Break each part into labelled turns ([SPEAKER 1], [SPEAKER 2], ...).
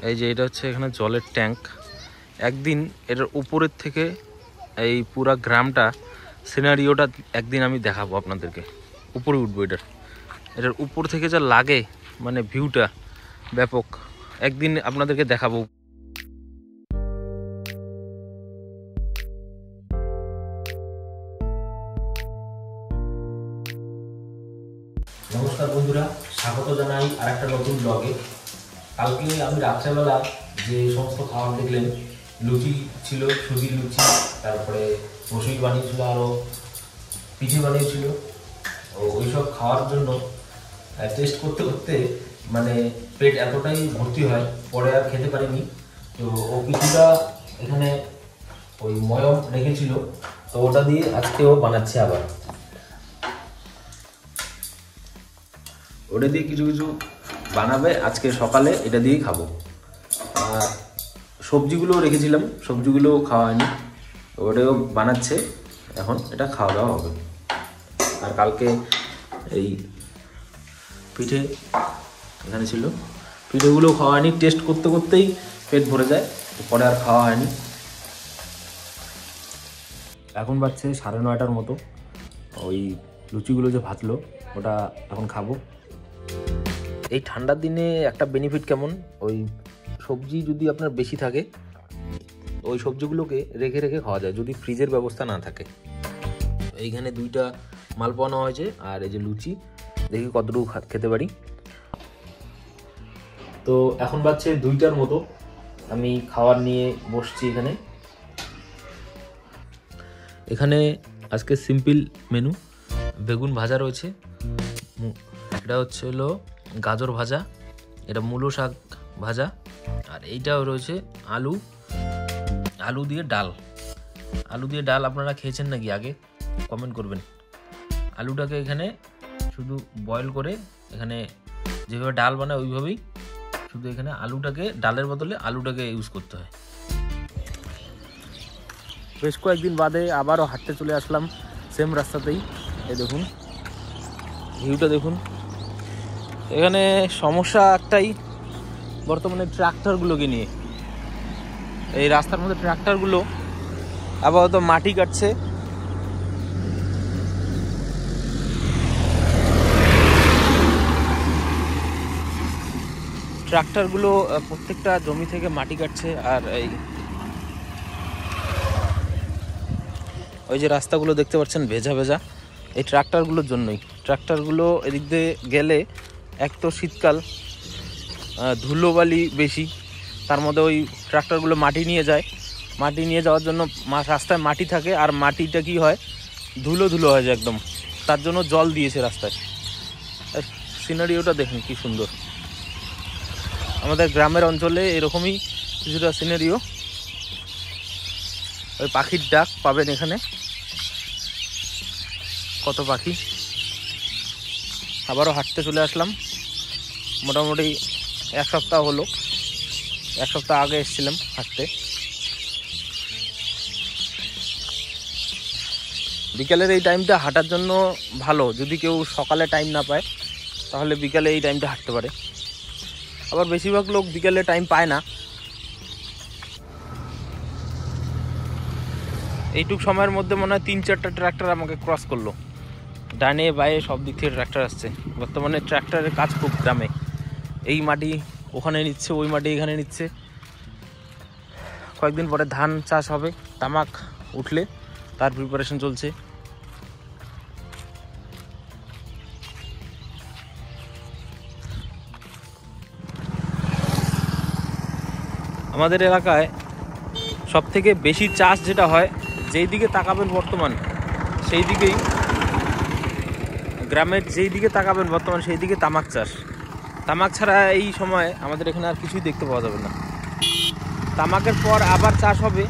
[SPEAKER 1] এই যে এটা হচ্ছে এখানে জলের ট্যাঙ্ক। একদিন এটার উপরের থেকে এই পুরা গ্রামটা সিনারিওটা একদিন আমি দেখাবো আপনাদেরকে। উপরে উঠবো এটার উপর থেকে যা লাগে, মানে ভিউটা ব্যাপক, একদিন আপনাদেরকে দেখাবো।
[SPEAKER 2] নমস্কার বন্ধুরা, স্বাগত জানাই আর একটা নতুন ব্লগে। কালকে আমি রাত্রেবেলা যে সমস্ত খাবার দেখলেন, লুচি ছিল, সুজির লুচি, তারপরে রসুই বানিয়েছিল, আরও পিঠে বানিয়েছিল। ওইসব খাওয়ার জন্য টেস্ট করতে করতে মানে পেট এতটাই ভর্তি হয়, পরে আর খেতে পারিনি। তো ও কিছুটা এখানে ওই ময়ম রেখেছিল, তো ওটা দিয়ে আজকেও বানাচ্ছে আবার। ওটা দিয়ে কিছু কিছু বানাবে, আজকে সকালে এটা দিয়েই খাবো। আর সবজিগুলোও রেখেছিলাম, সবজিগুলোও খাওয়া হয়নি, ওটাও বানাচ্ছে, এখন এটা খাওয়া দাওয়া হবে। আর কালকে এই পিঠে এখানে ছিল, পিঠেগুলোও খাওয়া হয়নি, টেস্ট করতে করতেই পেট ভরে যায়, পরে আর খাওয়া হয়নি। এখন বাজছে 9:30টার মতো। ওই লুচিগুলো যে ভাজলো ওটা এখন খাবো। এই ঠান্ডার দিনে একটা বেনিফিট কেমন, ওই সবজি যদি আপনার বেশি থাকে, ওই সবজিগুলোকে রেখে রেখে খাওয়া যায় যদি ফ্রিজের ব্যবস্থা না থাকে। এইখানে 2টা মালপোয়া নেওয়া হয়েছে, আর এই যে লুচি, দেখি কতটুকু খেতে পারি। তো এখন বাজছে 2টার মতো, আমি খাবার নিয়ে বসছি এখানে। এখানে আজকে সিম্পল মেনু, বেগুন ভাজা রয়েছে, এটা হচ্ছে হলো গাজর ভাজা, এটা মূলো শাক ভাজা, আর এইটাও রয়েছে আলু দিয়ে ডাল। আলু দিয়ে ডাল আপনারা খেয়েছেন নাকি আগে কমেন্ট করবেন। আলুটাকে এখানে শুধু বয়েল করে, এখানে যেভাবে ডাল বানায় ওইভাবেই, শুধু এখানে আলুটাকে, ডালের বদলে আলুটাকে ইউজ করতে হয়। বেশ কয়েকদিন বাদে আবারও হাঁটতে চলে আসলাম সেম রাস্তাতেই। এই দেখুন ভিউটা দেখুন। এখানে সমস্যা একটাই বর্তমানে, ট্রাক্টরগুলোকে নিয়ে। এই রাস্তার মধ্যে ট্রাক্টরগুলো আপাতত মাটি কাটছে। ট্রাক্টরগুলো প্রত্যেকটা জমি থেকে মাটি কাটছে, আর ওই যে রাস্তাগুলো দেখতে পাচ্ছেন ভেজা ভেজা, এই ট্রাক্টরগুলোর জন্যই। ট্রাক্টরগুলো এদিক দিয়ে গেলে, এক তো শীতকাল, ধুলোবালি বেশি, তার মধ্যে ওই ট্রাক্টরগুলো মাটি নিয়ে যায়। মাটি নিয়ে যাওয়ার জন্য রাস্তায় মাটি থাকে, আর মাটিটা কি হয়, ধুলো ধুলো হয়ে যায় একদম, তার জন্য জল দিয়েছে রাস্তায়। সিনারিওটা দেখুন কি সুন্দর। আমাদের গ্রামের অঞ্চলে এরকমই কিছুটা সিনারিও। ওই পাখির ডাক পাবেন এখানে, কত পাখি। আবারও হাঁটতে চলে আসলাম, মোটামুটি 1 সপ্তাহ হলো, 1 সপ্তাহ আগে এসেছিলাম হাঁটতে। বিকালের এই টাইমটা হাঁটার জন্য ভালো, যদি কেউ সকালে টাইম না পায় তাহলে বিকালে এই টাইমটা হাঁটতে পারে। আবার বেশিরভাগ লোক বিকালে টাইম পায় না। এইটুক সময়ের মধ্যে মনে হয় 3-4টা ট্র্যাক্টর আমাকে ক্রস করলো, ডানে বায়ে সব দিক থেকে ট্র্যাক্টর আসছে। বর্তমানে ট্র্যাক্টরের কাজ খুব গ্রামে, এই মাটি ওখানে নিচ্ছে, ওই মাটি এখানে নিচ্ছে। কয়েকদিন পরে ধান চাষ হবে, তামাক উঠলে তার প্রিপারেশন চলছে। আমাদের এলাকায় সব থেকে বেশি চাষ যেটা হয়, যেই দিকে তাকাবেন বর্তমান সেই দিকেই, গ্রামের যেই দিকে তাকাবেন বর্তমান সেই দিকে তামাক চাষ। তামাক ছাড়া এই সময় আমাদের এখানে আর কিছুই দেখতে পাওয়া যাবে না। তামাকের পর আবার চাষ হবে,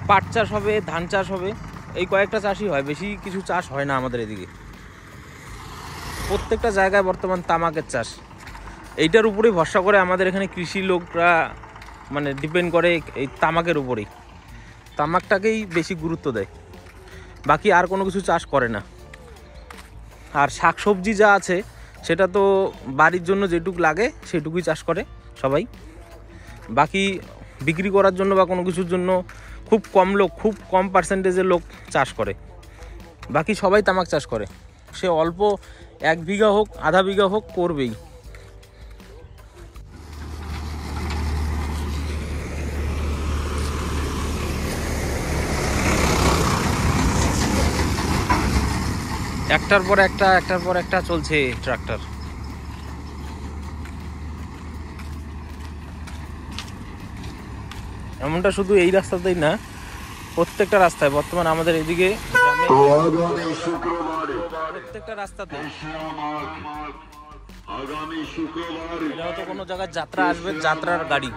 [SPEAKER 2] পাট চাষ হবে, ধান চাষ হবে, এই কয়েকটা চাষই হয়, বেশি কিছু চাষ হয় না আমাদের এদিকে। প্রত্যেকটা জায়গায় বর্তমান তামাকের চাষ, এইটার উপরেই ভরসা করে আমাদের এখানে কৃষি লোকরা মানে ডিপেন্ড করে এই তামাকের উপরেই, তামাকটাকেই বেশি গুরুত্ব দেয়, বাকি আর কোনো কিছু চাষ করে না। আর শাকসবজি যা আছে সেটা তো বাড়ির জন্য যেটুকু লাগে সেটুকুই চাষ করে সবাই।
[SPEAKER 1] বাকি বিক্রি করার জন্য বা কোনো কিছুর জন্য খুব কম পার্সেন্টেজের লোক চাষ করে, বাকি সবাই তামাক চাষ করে। সে অল্প 1 বিঘা হোক, আধা বিঘা হোক, করবেই। একটার পর একটা চলছে ট্রাক্টর। এমনটা শুধু এই রাস্তাতেই না, প্রত্যেকটা রাস্তায় বর্তমানে আমাদের এদিকে প্রত্যেকটা রাস্তাতে এটা হয়তো কোনো জায়গায় যাত্রা আসবে, যাত্রার গাড়ি,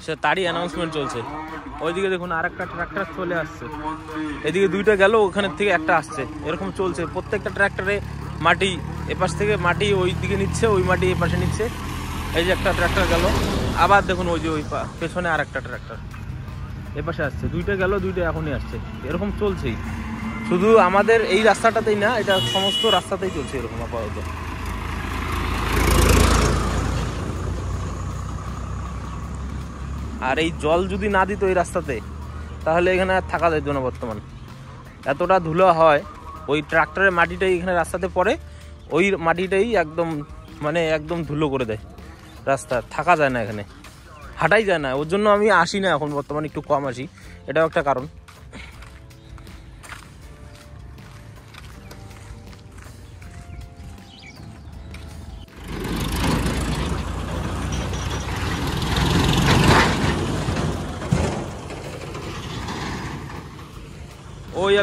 [SPEAKER 1] সে তারই অ্যানাউন্সমেন্ট চলছে। ওইদিকে দেখুন আরেকটা ট্রাক্টর চলে আসছে, এদিকে 2টা গেল, ওখানের থেকে একটা আসছে, এরকম চলছে। প্রত্যেকটা ট্রাক্টরে মাটি এপাশ থেকে মাটি ওই দিকে নিচ্ছে, ওই মাটি এপাশে নিচ্ছে। এই যে একটা ট্রাক্টর গেল, আবার দেখুন ওই যে ওই পেছনে আর একটা ট্রাক্টর এপাশে আসছে, 2টা গেল, 2টা এখনই আসছে, এরকম চলছেই। শুধু আমাদের এই রাস্তাটাতেই না, এটা সমস্ত রাস্তাতেই চলছে এরকম আপাতত। আর এই জল যদি না দিত এই রাস্তাতে, তাহলে এখানে আর থাকা যেত না। বর্তমান এতটা ধুলো হয়, ওই ট্রাক্টরের মাটিটাই এখানে রাস্তাতে পড়ে, ওই মাটিটাই একদম ধুলো করে দেয় রাস্তা, থাকা যায় না, এখানে হাঁটাই যায় না। ওর জন্য আমি আসি না এখন, বর্তমানে একটু কম আসি, এটাও একটা কারণ।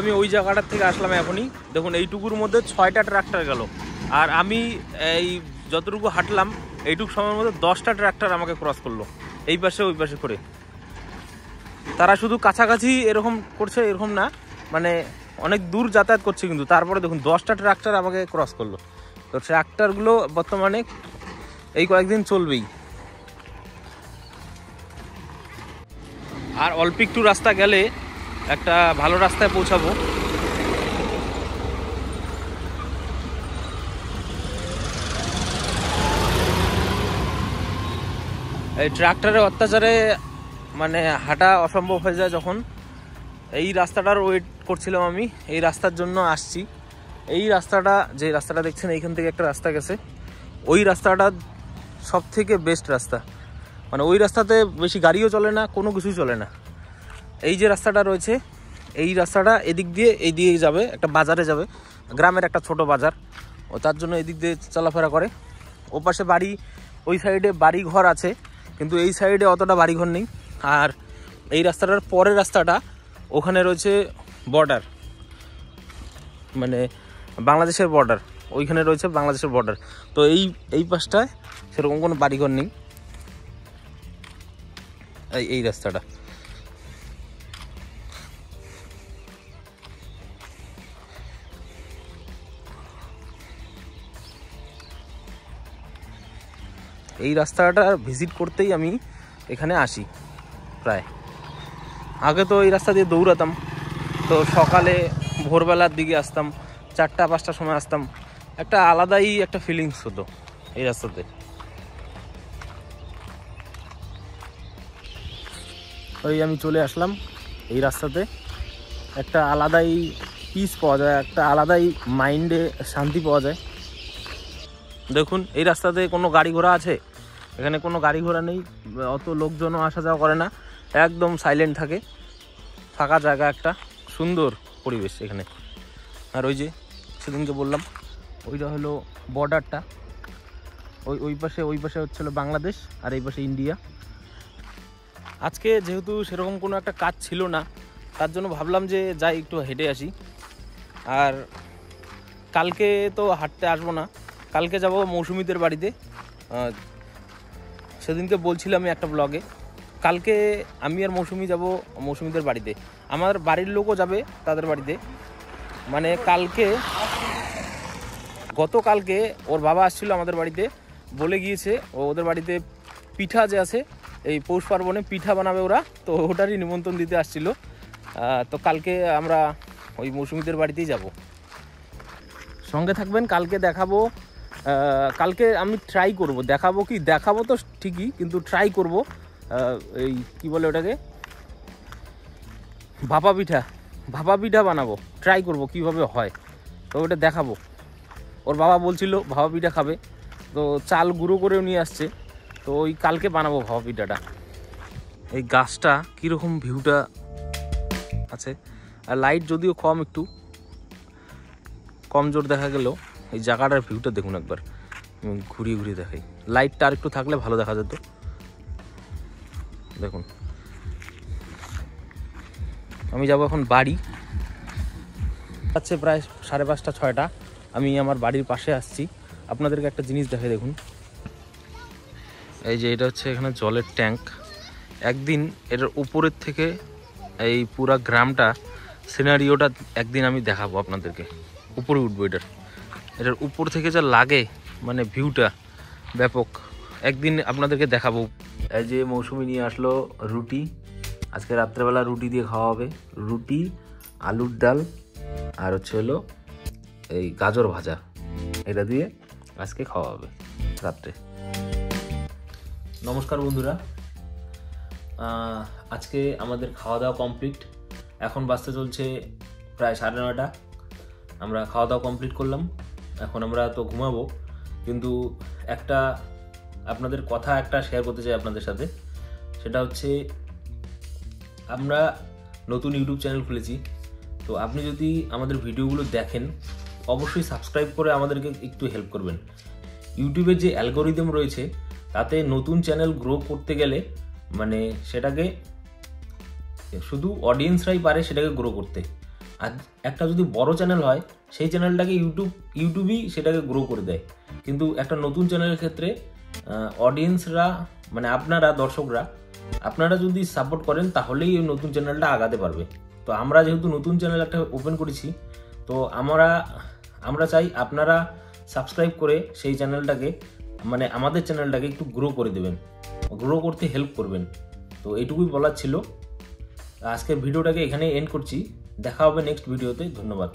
[SPEAKER 1] আমি ওই জায়গাটার থেকে আসলাম এখনই, দেখুন এইটুকুর মধ্যে 6টা ট্রাক্টর গেল, আর আমি এই যতটুকু হাঁটলাম এইটুকু সময়ের মধ্যে 10টা ট্রাক্টর আমাকে ক্রস করলো, এই পাশে ওই পাশে করে। তারা শুধু কাছাকাছি এরকম করছে এরকম না, অনেক দূর যাতায়াত করছে, কিন্তু তারপরে দেখুন 10টা ট্রাক্টর আমাকে ক্রস করলো। তো ট্রাক্টরগুলো বর্তমানে এই কয়েকদিন চলবেই। আর অল্প একটু রাস্তা গেলে একটা ভালো রাস্তায় পৌঁছাবো। এই ট্রাক্টরের অত্যাচারে হাঁটা অসম্ভব হয়ে যায় যখন। এই রাস্তাটার ওয়েট করছিলাম আমি, এই রাস্তার জন্য আসছি। এই রাস্তাটা, যে রাস্তাটা দেখছেন, এইখান থেকে একটা রাস্তা গেছে, ওই রাস্তাটা সব থেকে বেস্ট রাস্তা। ওই রাস্তাতে বেশি গাড়িও চলে না, কোনো কিছুই চলে না। এই যে রাস্তাটা রয়েছে, এই রাস্তাটা এদিক দিয়ে এই দিয়ে যাবে, একটা বাজারে যাবে, গ্রামের একটা ছোট বাজার, ও তার জন্য এদিক দিয়ে চলাফেরা করে। ওপাশে বাড়ি, ওই সাইডে বাড়ি ঘর আছে, কিন্তু এই সাইডে অতটা বাড়ি ঘর নেই। আর এই রাস্তাটার পরের রাস্তাটা, ওখানে রয়েছে বর্ডার, বাংলাদেশের বর্ডার, ওইখানে রয়েছে বাংলাদেশের বর্ডার। তো এই পাশটায় সেরকম কোনো বাড়িঘর নেই। এই রাস্তাটা এই রাস্তাটা ভিজিট করতেই আমি এখানে আসি প্রায়। আগে তো এই রাস্তা দিয়ে দৌড়াতাম, তো সকালে ভোরবেলার দিকে আসতাম, 4টা-5টার সময় আসতাম, একটা আলাদাই একটা ফিলিংস হতো এই রাস্তাতে। আমি চলে আসলাম এই রাস্তাতে, একটা আলাদাই পিস পাওয়া যায়, একটা আলাদাই মাইন্ডে শান্তি পাওয়া যায়। দেখুন এই রাস্তাতে কোনো গাড়ি ঘোড়া আছে? এখানে কোনো গাড়ি ঘোড়া নেই, অত লোকজনও আসা যাওয়া করে না, একদম সাইলেন্ট থাকে, ফাঁকা জায়গা, একটা সুন্দর পরিবেশ এখানে। আর ওই যে সেদিনকে বললাম, ওইটা হলো বর্ডারটা, ওই পাশে হচ্ছিল বাংলাদেশ, আর এই পাশে ইন্ডিয়া। আজকে যেহেতু সেরকম কোনো একটা কাজ ছিল না, তার জন্য ভাবলাম যে যাই একটু হেঁটে আসি। আর কালকে তো হাঁটতে আসবো না, কালকে যাব মৌসুমীদের বাড়িতে। সেদিনকে বলছিলাম আমি একটা ব্লগে, কালকে আমি আর মৌসুমী যাব মৌসুমীদের বাড়িতে, আমার বাড়ির লোকও যাবে তাদের বাড়িতে। গতকালকে ওর বাবা আসছিল আমাদের বাড়িতে, বলে গিয়েছে ওদের বাড়িতে পিঠা যে আছে, এই পৌষ পার্বণে পিঠা বানাবে ওরা, তো ওটারই নিমন্ত্রণ দিতে আসছিল। তো কালকে আমরা ওই মৌসুমীদের বাড়িতেই যাব, সঙ্গে থাকবেন। কালকে দেখাবো, কালকে আমি ট্রাই করব, দেখাবো তো ঠিকই, কিন্তু ট্রাই করব এই কি বলে ওটাকে, ভাপা পিঠা বানাবো, ট্রাই করব কিভাবে হয়, তো ওটা দেখাবো। ওর বাবা বলছিল ভাপা পিঠা খাবে, তো চাল গুঁড়ো করেও নিয়ে আসছে, তো ওই কালকে বানাবো ভাপা পিঠাটা। এই গাছটা কীরকম ভিউটা আছে, আর লাইট যদিও একটু কম জোর দেখা গেলেও এই জায়গাটার ভিউটা দেখুন একবার, ঘুরিয়ে দেখাই। লাইটটা আর একটু থাকলে ভালো দেখা যেত। দেখুন আমি যাব এখন বাড়ি, আছে প্রায় 5:30 6টা। আমি আমার বাড়ির পাশে আসছি, আপনাদেরকে একটা জিনিস দেখে দেখুন। এই যে এটা হচ্ছে এখানে জলের ট্যাঙ্ক। একদিন এটার উপরের থেকে এই পুরা গ্রামটা সিনারিওটা একদিন আমি দেখাবো আপনাদেরকে, উপরে উঠবো। এটার উপর থেকে যা লাগে মানে ভিউটা ব্যাপক, একদিন আপনাদেরকে দেখাবো। এই যে মৌসুমি নিয়ে আসলো রুটি, আজকে রাত্রেবেলা রুটি দিয়ে খাওয়া হবে। রুটি, আলুর ডাল আর হলো এই গাজর ভাজা, এটা দিয়ে আজকে খাওয়া হবে রাত্রে। নমস্কার বন্ধুরা, আজকে আমাদের খাওয়া দাওয়া কমপ্লিট। এখন বাজতে চলছে প্রায় 9:30। আমরা খাওয়া দাওয়া কমপ্লিট করলাম, এখন আমরা তো ঘুমাবো। কিন্তু একটা আপনাদের কথা একটা শেয়ার করতে চাই আপনাদের সাথে, সেটা হচ্ছে আমরা নতুন ইউটিউব চ্যানেল খুলেছি। তো আপনি যদি আমাদের ভিডিওগুলো দেখেন, অবশ্যই সাবস্ক্রাইব করে আমাদেরকে একটু হেল্প করবেন। ইউটিউবের যে অ্যালগোরিদম রয়েছে, তাতে নতুন চ্যানেল গ্রো করতে গেলে মানে সেটাকে শুধু অডিয়েন্সরাই পারে সেটাকে গ্রো করতে। আর একটা যদি বড় চ্যানেল হয়, সেই চ্যানেলটাকে ইউটিউবই সেটাকে গ্রো করে দেয়। কিন্তু একটা নতুন চ্যানেলের ক্ষেত্রে অডিয়েন্সরা মানে আপনারা দর্শকরা আপনারা যদি সাপোর্ট করেন, তাহলেই এই নতুন চ্যানেলটা আগাতে পারবে। তো আমরা যেহেতু নতুন চ্যানেল একটা ওপেন করেছি, তো আমরা চাই আপনারা সাবস্ক্রাইব করে সেই চ্যানেলটাকে মানে আমাদের চ্যানেলটাকে একটু গ্রো করে দেবেন, গ্রো করতে হেল্প করবেন। তো এইটুকুই বলার ছিল। আজকের ভিডিওটাকে এখানে এন্ড করছি, দেখা হবে নেক্সট ভিডিওতে। ধন্যবাদ।